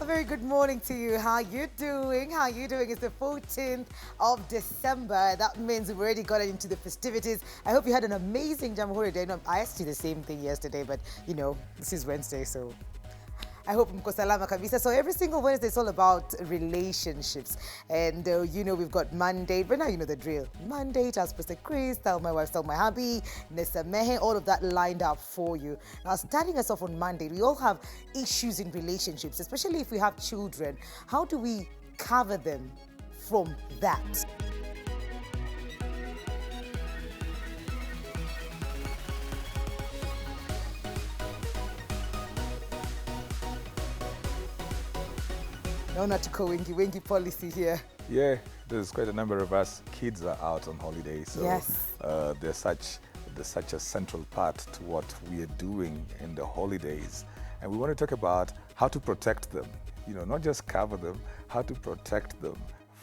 very good morning to you. How you doing? How you doing? It's the 14th of December. That means we've already gotten into the festivities. I hope you had an amazing Jamhuri Day. No, I asked you the same thing yesterday, but you know, this is Wednesday, so I hope mko salama kabisa. So every single Wednesday is all about relationships. And you know, we've got Monday, but now you know the drill. Monday, Tell Pastor Chris, Tell My Wife, Tell My Hubby, Nessa Mehe, all of that lined up for you. Now, starting us off on Monday, we all have issues in relationships, especially if we have children. How do we cover them from that? No, not to call wingy policy here. Yeah, there's quite a number of us. Kids are out on holiday, so Yes. there's such a central part to what we are doing in the holidays, and we want to talk about how to protect them. You know, not just cover them, how to protect them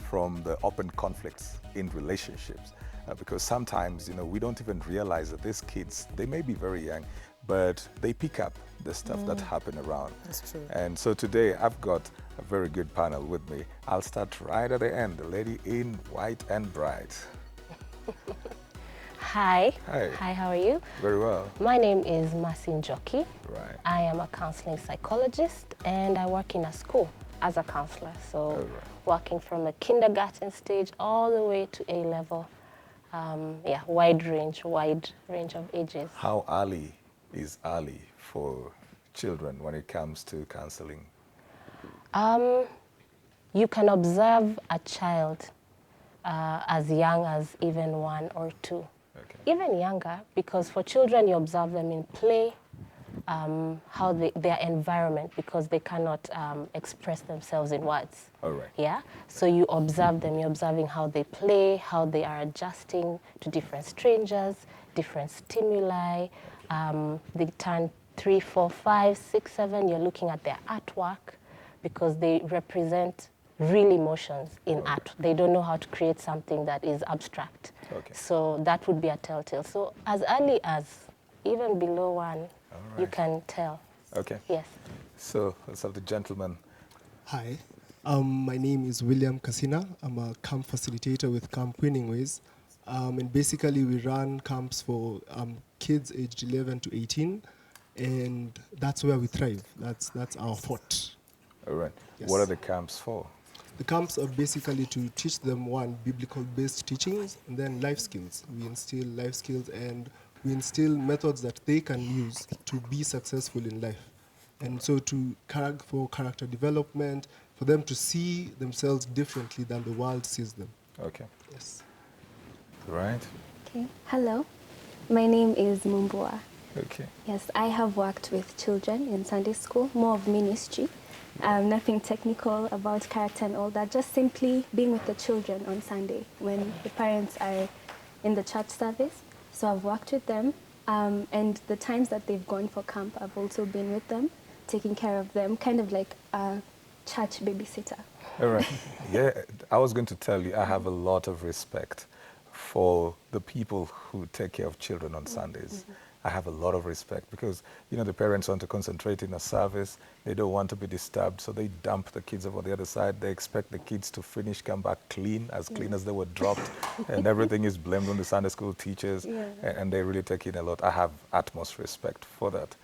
from the open conflicts in relationships. Because sometimes, you know, we don't even realize that these kids, they may be very young, but they pick up the stuff that happen around. That's true. And so today I've got a very good panel with me. I'll start right at the end, the lady in white and bright. Hi. Hi. Hi, how are you? Very well. My name is Masin Joki. Right. I am a counseling psychologist and I work in a school as a counselor. So right. working from a kindergarten stage all the way to A level. Wide range of ages. How early is early for children when it comes to counseling? You can observe a child as young as even 1 or 2. Okay. Even younger, because for children you observe them in play, their environment, because they cannot express themselves in words. All right. Yeah. So you observe them. You're observing how they play, how they are adjusting to different strangers, different stimuli. They turn 3, 4, 5, 6, 7. You're looking at their artwork because they represent real emotions in art. They don't know how to create something that is abstract. Okay. So that would be a telltale. So as early as even below 1, you can tell. Okay. Yes. So let's have the gentleman. Hi, my name is William Kasina. I'm a camp facilitator with Camp Winning Ways. And basically we run camps for kids aged 11 to 18, and that's where we thrive. That's our fort. All right. Yes. What are the camps for? The camps are basically to teach them, one, biblical-based teachings, and then life skills. We instill life skills and we instill methods that they can use to be successful in life. And so for character development, for them to see themselves differently than the world sees them. Okay. Yes. Right. Okay. Hello, my name is Mumbua. Okay. Yes, I have worked with children in Sunday school, more of ministry. Nothing technical about character and all that, just simply being with the children on Sunday when the parents are in the church service. So I've worked with them, and the times that they've gone for camp, I've also been with them, taking care of them, kind of like a church babysitter. All right. Yeah, I was going to tell you, I have a lot of respect for the people who take care of children on Sundays. I have a lot of respect because, you know, the parents want to concentrate in a service. They don't want to be disturbed, so they dump the kids over the other side. They expect the kids to finish, come back clean as they were dropped, and everything is blamed on the Sunday school teachers, and they really take in a lot. I have utmost respect for that.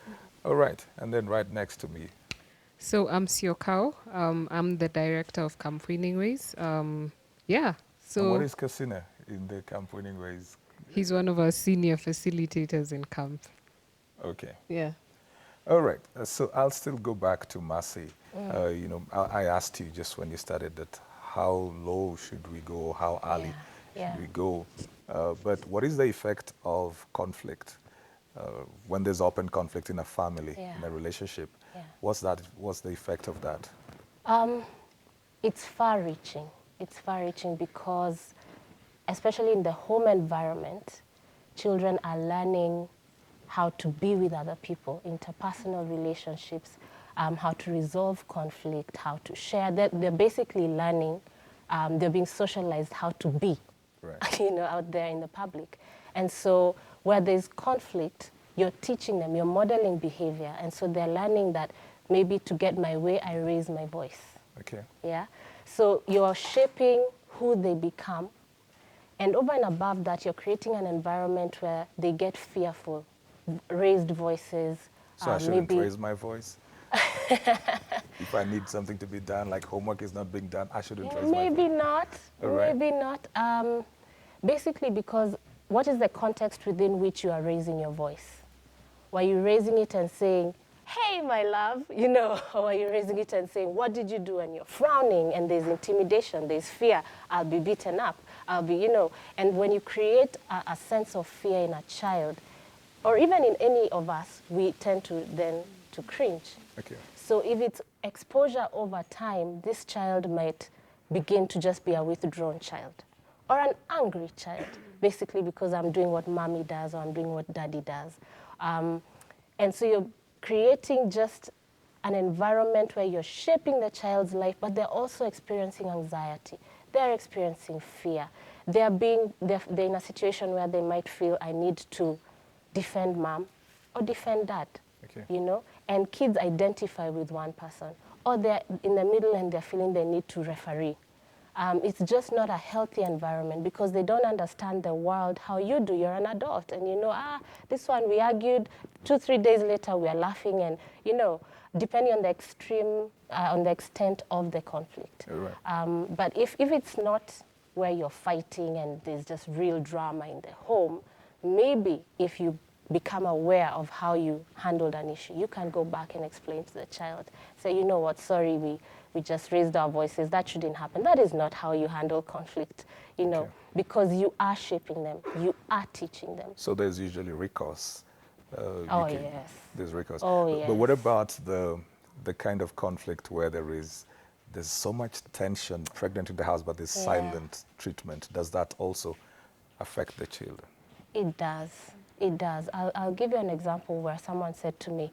All right, and then right next to me. So I'm Siokao. I'm the director of Camp Winning Ways. Yeah. So And what is Kasina in the Camp Winning Ways? he's one of our senior facilitators in camp. Okay. Yeah. All right. So I'll still go back to Masi. You know, I asked you just when you started that how low should we go, how early Yeah. should we go? But what is the effect of conflict when there's open conflict in a family, in a relationship? Yeah. What's the effect of that? It's far-reaching. It's far-reaching because, especially in the home environment, children are learning how to be with other people, interpersonal relationships, how to resolve conflict, how to share. They're basically learning, they're being socialized how to be, you know, out there in the public. And so where there's conflict, you're teaching them, you're modeling behavior. And so they're learning that maybe to get my way, I raise my voice. Okay. Yeah. So you're shaping who they become. And over and above that, you're creating an environment where they get fearful, raised voices. So I shouldn't maybe raise my voice? If I need something to be done, like homework is not being done, I shouldn't raise my maybe voice? not. All right. Maybe not. Basically, because what is the context within which you are raising your voice? Were you raising it and saying, "Hey, my love," you know, or are you raising it and saying, "What did you do?" And you're frowning, and there's intimidation, there's fear. I'll be beaten up. I'll be, you know. And when you create a sense of fear in a child, or even in any of us, we tend to then to cringe. Okay. So if it's exposure over time, this child might begin to just be a withdrawn child or an angry child, basically because I'm doing what mommy does or I'm doing what daddy does. And so you're creating just an environment where you're shaping the child's life, but they're also experiencing anxiety. They're experiencing fear. They're in a situation where they might feel, I need to defend mom or defend dad. Okay. You know, and kids identify with one person, or they're in the middle and they're feeling they need to referee. It's just not a healthy environment because they don't understand the world how you do. You're an adult, and you know, this one we argued. 2-3 days later, we are laughing, and you know, depending on the on the extent of the conflict. Right. But if it's not where you're fighting and there's just real drama in the home, maybe if you become aware of how you handled an issue, you can go back and explain to the child. Say, you know what, sorry, we just raised our voices. That shouldn't happen. That is not how you handle conflict, you know, because you are shaping them. You are teaching them. So there's usually recourse. Yes. There's recourse. Oh, But what yes. about the kind of conflict where there's so much tension pregnant in the house, but there's silent treatment? Does that also affect the children? It does. It does. I'll give you an example where someone said to me,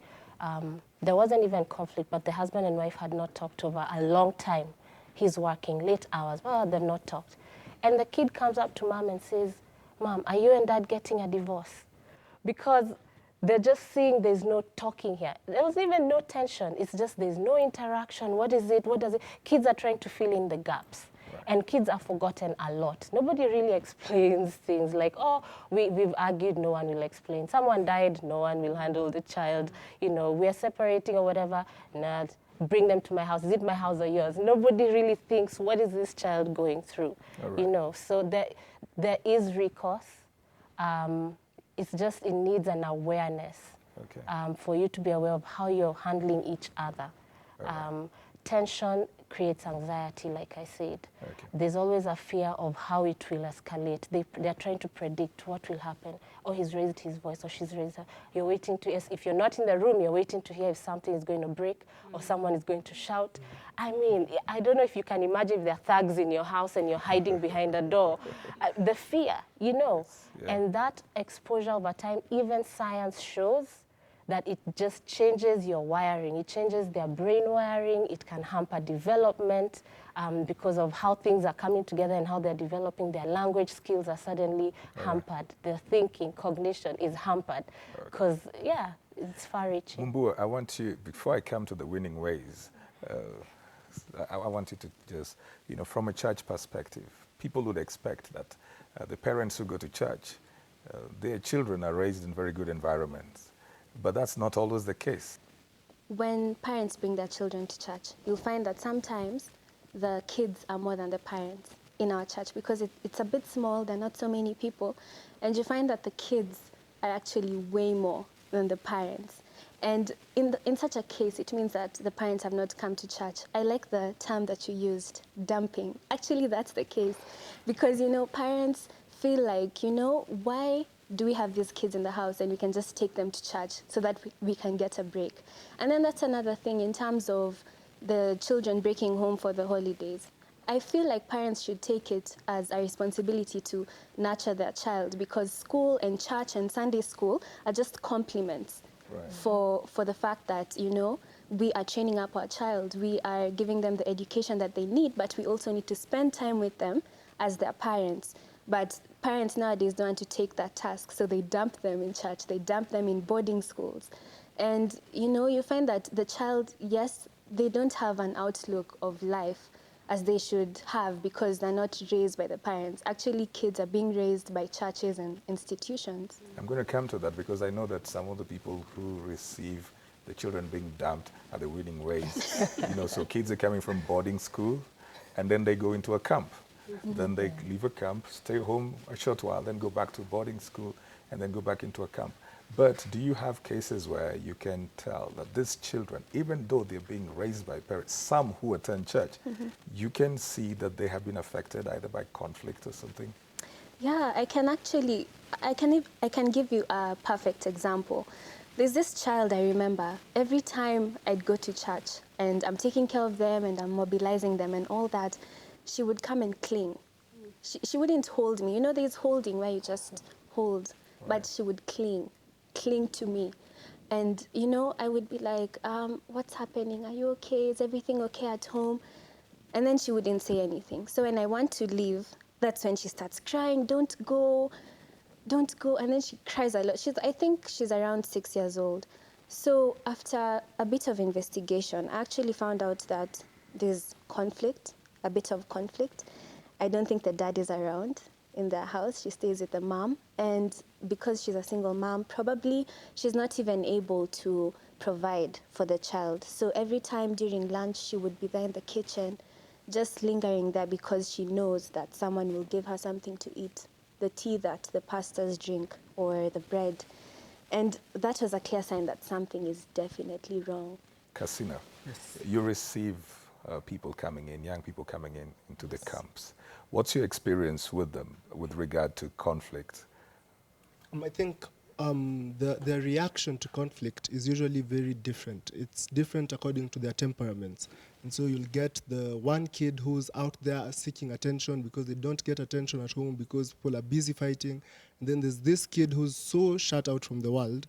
there wasn't even conflict, but the husband and wife had not talked over a long time. He's working late hours. Well, they've not talked. And the kid comes up to mom and says, "Mom, are you and dad getting a divorce?" Because they're just seeing there's no talking here. There was even no tension. It's just there's no interaction. What is it? What does it? Kids are trying to fill in the gaps. And kids are forgotten a lot. Nobody really explains things like, oh, we've argued, no one will explain. Someone died, no one will handle the child. You know, we're separating or whatever. Nah, bring them to my house. Is it my house or yours? Nobody really thinks, what is this child going through? Right. You know, so there is recourse. It's just, it needs an awareness for you to be aware of how you're handling each other. Tension creates anxiety, like I said. There's always a fear of how it will escalate. They're trying to predict what will happen. Oh, he's raised his voice, or she's raised her. You're waiting to, if you're not in the room, you're waiting to hear if something is going to break or someone is going to shout. I mean, I don't know if you can imagine if there are thugs in your house and you're hiding behind a door. The fear, you know. And that exposure over time, even science shows that it just changes your wiring. It changes their brain wiring. It can hamper development because of how things are coming together and how they're developing. Their language skills are suddenly hampered. Their thinking, cognition is hampered. Because, it's far-reaching. Mumbua, I want you, before I come to the winning ways, I want you to just, you know, from a church perspective, people would expect that the parents who go to church, their children are raised in very good environments. But that's not always the case. When parents bring their children to church, you'll find that sometimes the kids are more than the parents in our church because it's a bit small, there are not so many people, and you find that the kids are actually way more than the parents. And in such a case, it means that the parents have not come to church. I like the term that you used, dumping. Actually, that's the case because, you know, parents feel like, you know, why do we have these kids in the house and we can just take them to church so that we can get a break? And then that's another thing in terms of the children breaking home for the holidays. I feel like parents should take it as a responsibility to nurture their child because school and church and Sunday school are just complements for the fact that, you know, we are training up our child. We are giving them the education that they need, but we also need to spend time with them as their parents. But parents nowadays don't want to take that task, so they dump them in church, they dump them in boarding schools. And, you know, you find that the child, yes, they don't have an outlook of life as they should have because they're not raised by the parents. Actually, kids are being raised by churches and institutions. I'm going to come to that because I know that some of the people who receive the children being dumped are the winning ways. You know, so kids are coming from boarding school and then they go into a camp. Then they leave a camp, stay home a short while, then go back to boarding school and then go back into a camp. But do you have cases where you can tell that these children, even though they're being raised by parents, some who attend church, you can see that they have been affected either by conflict or something? Yeah, I can give you a perfect example. There's this child I remember, every time I'd go to church and I'm taking care of them and I'm mobilizing them and all that, she would come and cling. She wouldn't hold me. You know, there's holding where you just hold, but she would cling to me. And, you know, I would be like, what's happening? Are you okay? Is everything okay at home? And then she wouldn't say anything. So when I want to leave, that's when she starts crying, don't go. And then she cries a lot. I think she's around 6 years old. So after a bit of investigation, I actually found out that there's conflict, a bit of conflict. I don't think the dad is around in the house. She stays with the mom. And because she's a single mom, probably she's not even able to provide for the child. So every time during lunch, she would be there in the kitchen, just lingering there because she knows that someone will give her something to eat, the tea that the pastors drink or the bread. And that was a clear sign that something is definitely wrong. Kasina, you receive people coming in, young people coming in into the camps. What's your experience with them with regard to conflict? I think the reaction to conflict is usually very different. It's different according to their temperaments. And so you'll get the one kid who's out there seeking attention because they don't get attention at home because people are busy fighting. And then there's this kid who's so shut out from the world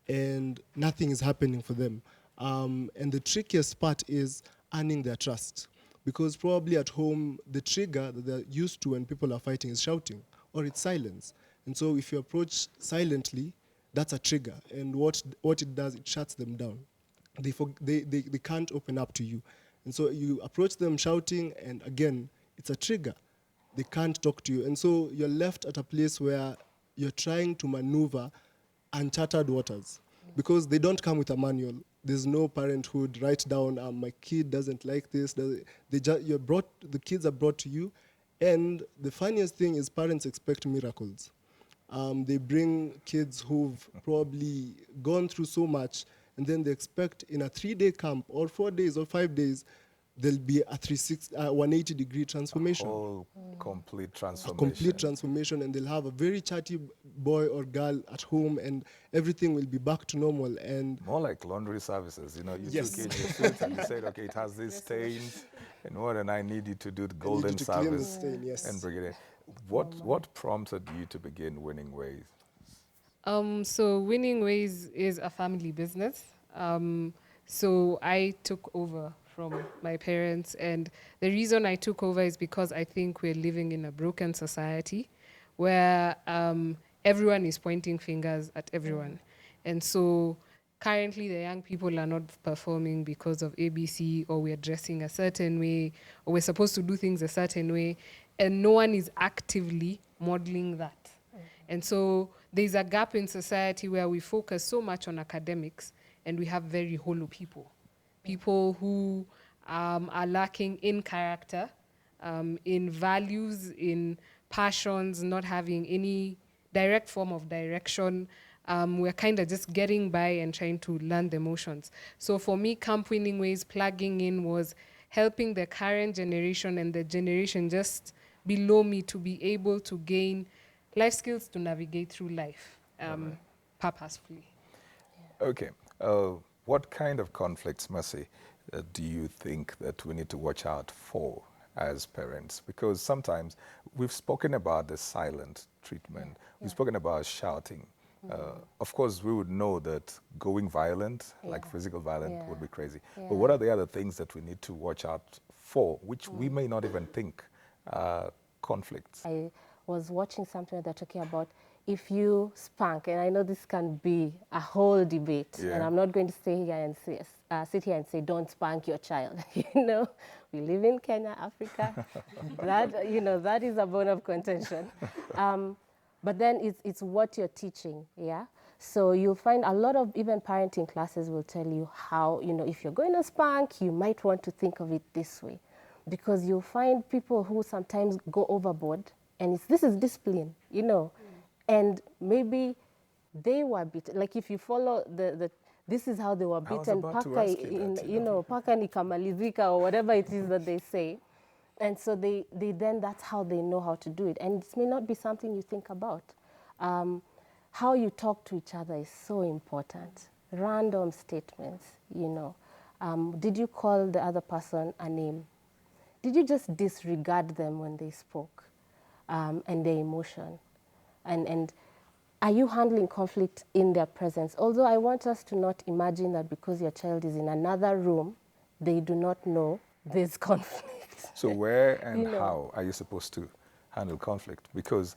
and nothing is happening for them. And the trickiest part is earning their trust. Because probably at home, the trigger that they're used to when people are fighting is shouting or it's silence. And so if you approach silently, that's a trigger. And what it does, it shuts them down. They can't open up to you. And so you approach them shouting, and again, it's a trigger. They can't talk to you. And so you're left at a place where you're trying to maneuver uncharted waters because they don't come with a manual. There's no parent who would write down, my kid doesn't like this. The kids are brought to you. And the funniest thing is parents expect miracles. They bring kids who've probably gone through so much, and then they expect in a 3-day camp or 4 days or 5 days, there'll be a 180-degree transformation. Complete transformation. A complete transformation, and they'll have a very chatty boy or girl at home, and everything will be back to normal. And more like laundry services, you know, you yes. took in your suit and you said, okay, it has these stains, and what, and I need you to do the golden to clean the service stain, yes. and bring it in. What prompted you to begin Winning Ways? So Winning Ways is a family business. So I took over from my parents, and the reason I took over is because I think we're living in a broken society where everyone is pointing fingers at everyone. And so currently the young people are not performing because of ABC, or we're dressing a certain way, or we're supposed to do things a certain way, and no one is actively modeling that. And so there's a gap in society where we focus so much on academics and we have very hollow people. People who are lacking in character, in values, in passions, not having any direct form of direction. We're kind of just getting by and trying to learn the motions. So for me, Camp Winning Ways plugging in was helping the current generation and the generation just below me to be able to gain life skills to navigate through life purposefully. Okay. What kind of conflicts, Mercy, do you think that we need to watch out for as parents? Because sometimes we've spoken about the silent treatment. We've spoken about shouting. Of course, we would know that going violent, like physical violence, would be crazy. But what are the other things that we need to watch out for, which we may not even think are conflicts? I was watching something where they're talking about if you spank, and I know this can be a whole debate, Yeah. and I'm not going to stay here and say, sit here and say, don't spank your child. You know, we live in Kenya, Africa. That, you know, that is a bone of contention. But then it's what you're teaching, yeah? So you'll find a lot of even parenting classes will tell you how, you know, if you're going to spank, you might want to think of it this way. Because you'll find people who sometimes go overboard, and this is discipline, you know. And maybe they were beaten. Like if you follow this is how they were I was beaten, about to paka, ask you that, you know, paka nikamalizika or whatever it is that they say. And so they then, that's how they know how to do it. And it may not be something you think about. How you talk to each other is so important. Random statements, you know. Did you call the other person a name? Did you just disregard them when they spoke and their emotion? And are you handling conflict in their presence? Although I want us to not imagine that because your child is in another room, they do not know there's conflict. So where and You know. how are you supposed to handle conflict? Because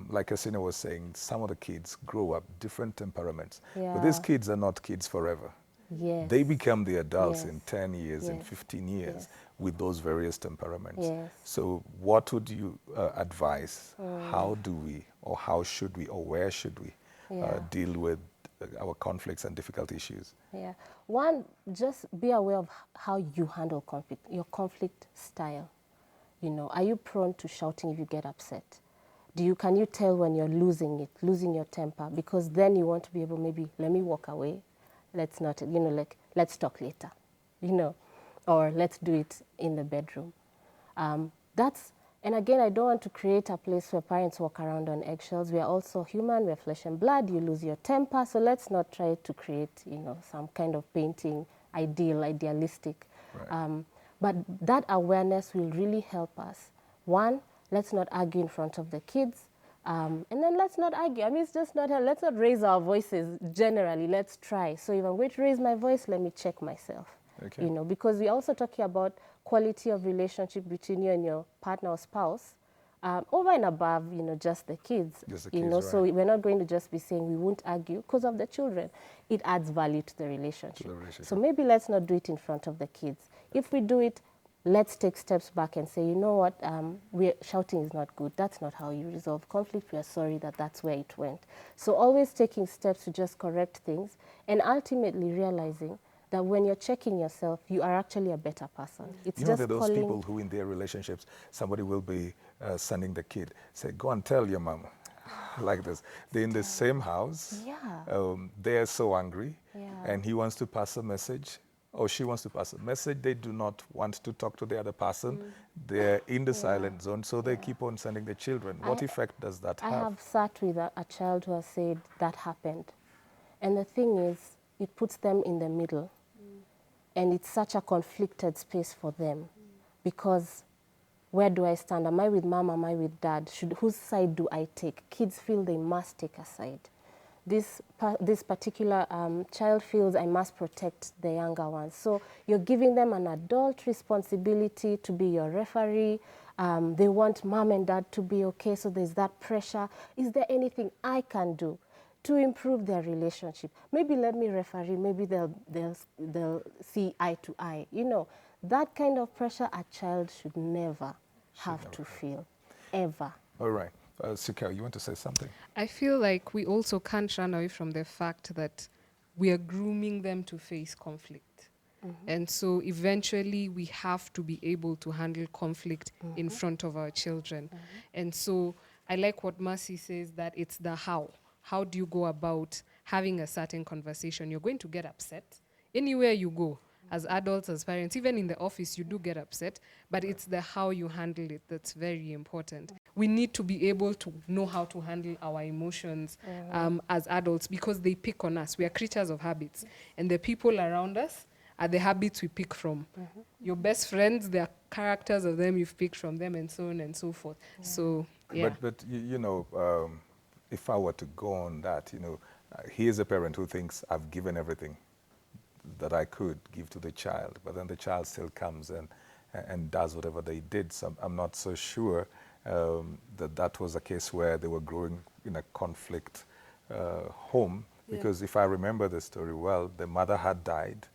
like Asina was saying, some of the kids grow up different temperaments. But these Yeah. kids are not kids forever. Yes. They become the adults Yes. in 10 years, in Yes. 15 years Yes. with those various temperaments. Yes. So what would you advise? How do we, or how should we, or where should we Yeah. deal with our conflicts and difficult issues? Yeah. One, just be aware of how you handle conflict, your conflict style. You know, are you prone to shouting if you get upset? Can you tell when you're losing your temper? Because then you want to be able, maybe, let me walk away. Let's not, you know, like, let's talk later, you know, or let's do it in the bedroom. And again, I don't want to create a place where parents walk around on eggshells. We are also human, we're flesh and blood, you lose your temper, so let's not try to create, you know, some kind of painting, idealistic. Right. But that awareness will really help us. One, let's not argue in front of the kids. And then let's not argue. I mean, it's just not, let's not raise our voices generally. Let's try. So if I'm going to raise my voice, let me check myself. Okay. You know, because we're also talking about quality of relationship between you and your partner or spouse, over and above, you know, just the kids. Just the you kids, know, so right. we're not going to just be saying we won't argue because of the children. It adds value to the relationship. So maybe let's not do it in front of the kids. If we do it, let's take steps back and say, you know what, shouting is not good. That's not how you resolve conflict. We are sorry that that's where it went. So always taking steps to just correct things and ultimately realizing that when you're checking yourself, you are actually a better person. It's You know, just there are those calling. people who in their relationships, somebody will be sending the kid, say, go and tell your mom, like this. They're in the same house. Yeah. They're so angry. Yeah. And he wants to pass a message, or she wants to pass a message. They do not want to talk to the other person. They're in the silent zone, so they keep on sending the children. What effect does that I have? have sat with a child who has said that happened. And the thing is, it puts them in the middle. And it's such a conflicted space for them. Because where do I stand? Am I with mom? Am I with dad? Whose side do I take? Kids feel they must take a side. This particular child feels I must protect the younger ones. So you're giving them an adult responsibility to be your referee. They want mom and dad to be okay, so there's that pressure. Is there anything I can do to improve their relationship? Maybe let me referee, maybe they'll see eye to eye. You know, that kind of pressure a child should never have to feel, ever. All right. Sikau, you want to say something? I feel like we also can't run away from the fact that we are grooming them to face conflict. And so eventually we have to be able to handle conflict in front of our children. And so I like what Mercy says, that it's the how. How do you go about having a certain conversation? You're going to get upset anywhere you go. As adults, as parents, even in the office, you do get upset, but it's the how you handle it that's very important. We need to be able to know how to handle our emotions as adults, because they pick on us. We are creatures of habits, and the people around us are the habits we pick from. Your best friends, they are characters of them you've picked from them, and so on and so forth. So, yeah. But you know, if I were to go on that, you know, here's a parent who thinks I've given everything that I could give to the child, but then the child still comes and does whatever they did. So I'm not so sure that was a case where they were growing in a conflict home, because if I remember the story well, the mother had died,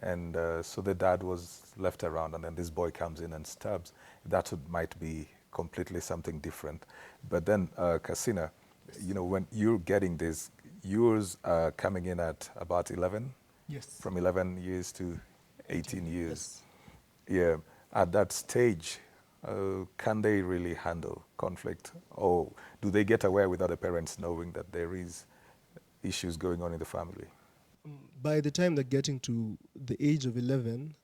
and so the dad was left around, and then this boy comes in and stabs. That might be completely something different. But then, Kasina, you know, when you're getting this, yours coming in at about 11? Yes. From 11 years to 18 years. Yeah. At that stage, can they really handle conflict? Or do they get aware without the parents knowing that there is issues going on in the family? By the time they're getting to the age of 11,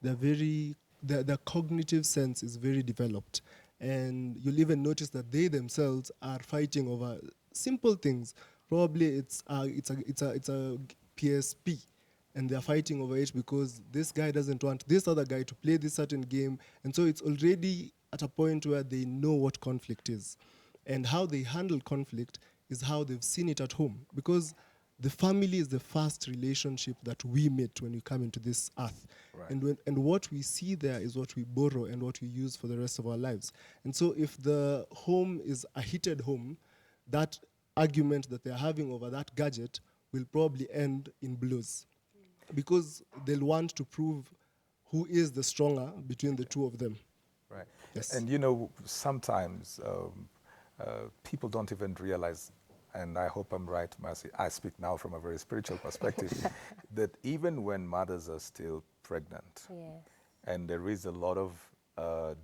their cognitive sense is very developed. And you'll even notice that they themselves are fighting over simple things. Probably it's a PSP, and they're fighting over it because this guy doesn't want this other guy to play this certain game. And so it's already at a point where they know what conflict is. And how they handle conflict is how they've seen it at home. Because the family is the first relationship that we meet when we come into this earth. Right. And what we see there is what we borrow and what we use for the rest of our lives. And so if the home is a heated home, that argument that they're having over that gadget will probably end in blows, because they'll want to prove who is the stronger between the two of them. Right. Yes. And you know, sometimes people don't even realize, and I hope I'm right, Mercy, I speak now from a very spiritual perspective, that even when mothers are still pregnant, Yes. and there is a lot of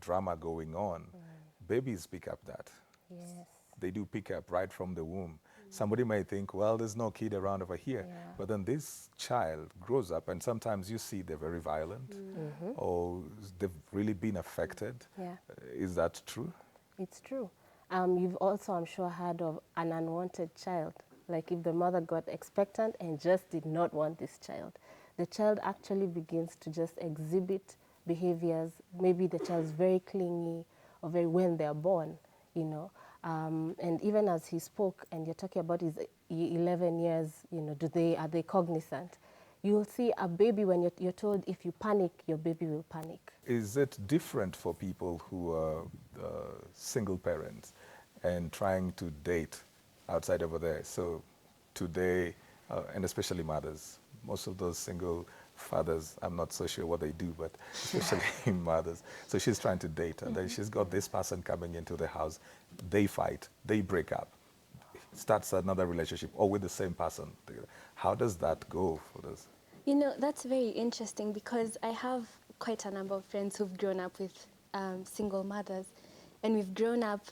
drama going on, babies pick up that. Yes. They do pick up right from the womb. Somebody may think, well, there's no kid around over here. Yeah. But then this child grows up, and sometimes you see they're very violent, or they've really been affected. Yeah. Is that true? It's true. You've also, I'm sure, heard of an unwanted child. Like if the mother got expectant and just did not want this child, the child actually begins to just exhibit behaviors. Maybe the child's very clingy, or very when they're born, you know. And even as he spoke, and you're talking about his 11 years, you know, are they cognizant? You'll see a baby when you're told if you panic, your baby will panic. Is it different for people who are single parents and trying to date outside over there? So today, and especially mothers, most of those single fathers, I'm not so sure what they do, but especially mothers. So she's trying to date, and then she's got this person coming into the house. They fight, they break up, starts another relationship, or with the same person. How does that go for this? You know, that's very interesting because I have quite a number of friends who've grown up with single mothers, and we've grown up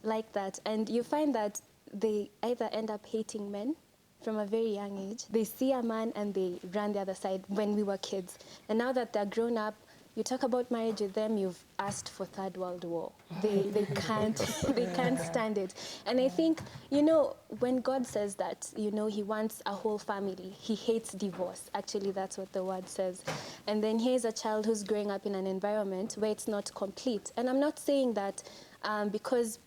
like that. And you find that they either end up hating men from a very young age. They see a man and they run the other side when we were kids. And now that they're grown up, you talk about marriage with them, you've asked for Third World War. They can't stand it. And I think, you know, when God says that, you know, he wants a whole family, he hates divorce. Actually, that's what the word says. And then here's a child who's growing up in an environment where it's not complete. And I'm not saying that because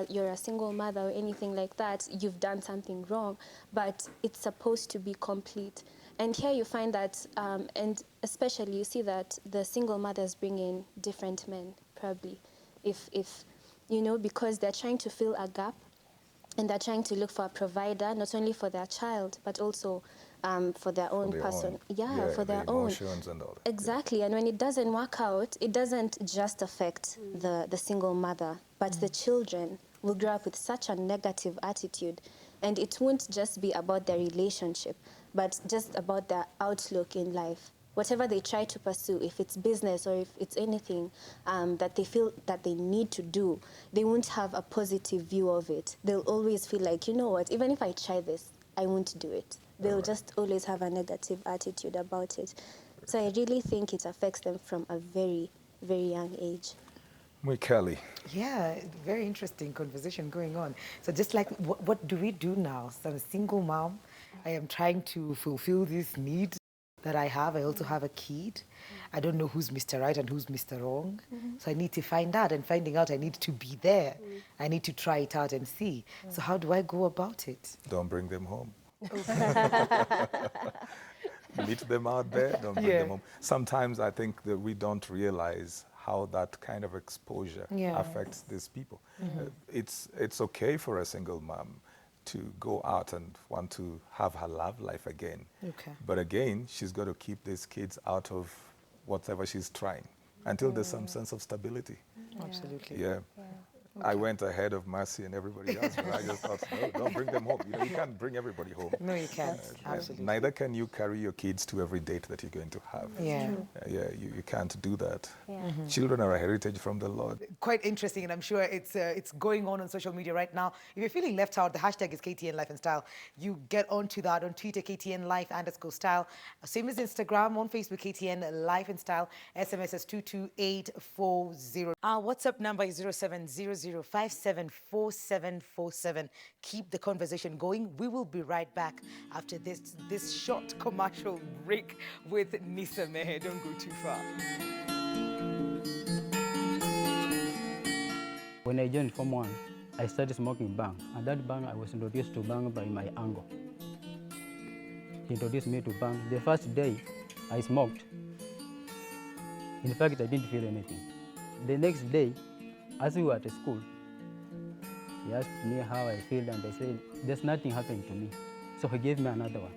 you're a single mother or anything like that, you've done something wrong, but it's supposed to be complete. And here you find that, and especially you see that the single mothers bring in different men, probably, if you know, because they're trying to fill a gap, and they're trying to look for a provider, not only for their child, but also for their own person. Yeah, for their own. Emotions and all that. Exactly, and when it doesn't work out, it doesn't just affect the single mother, but the children will grow up with such a negative attitude, and it won't just be about their relationship, but just about their outlook in life. Whatever they try to pursue, if it's business or if it's anything that they feel that they need to do, they won't have a positive view of it. They'll always feel like, you know what, even if I try this, I won't do it. They'll just always have a negative attitude about it. So I really think it affects them from a very, very young age. Kelly. Yeah, very interesting conversation going on. So just like, what do we do now? So I'm a single mom. I am trying to fulfill this need that I have. I also have a kid. I don't know who's Mr. Right and who's Mr. Wrong. So I need to find out, and finding out, I need to be there. I need to try it out and see. So how do I go about it? Don't bring them home. Meet them out there, don't bring them home. Sometimes I think that we don't realize how that kind of exposure Yeah. affects these people. It's okay for a single mom to go out and want to have her love life again. Okay. But again, she's got to keep these kids out of whatever she's trying until there's some sense of stability. Absolutely. Yeah. I went ahead of Mercy and everybody else, but I just thought, no, don't bring them home. You know, you can't bring everybody home. No, you can't. And Absolutely. neither can you carry your kids to every date that you're going to have. Yeah. Yeah, you can't do that. Yeah. Children are a heritage from the Lord. Quite interesting, and I'm sure it's going on social media right now. If you're feeling left out, the hashtag is KTN Life and Style. You get onto that on Twitter, KTN Life_style. Same as Instagram, on Facebook, KTN Life and Style. SMS is 22840. Our WhatsApp number is 0700574747. Keep the conversation going. We will be right back after this short commercial break with Nisa Meher. Don't go too far. When I joined Form 1, I started smoking bang. And that bang, I was introduced to bang by my uncle. He introduced me to bang. The first day I smoked, in fact, I didn't feel anything. The next day, as we were at school, he asked me how I feel, and I said, there's nothing happening to me. So he gave me another one.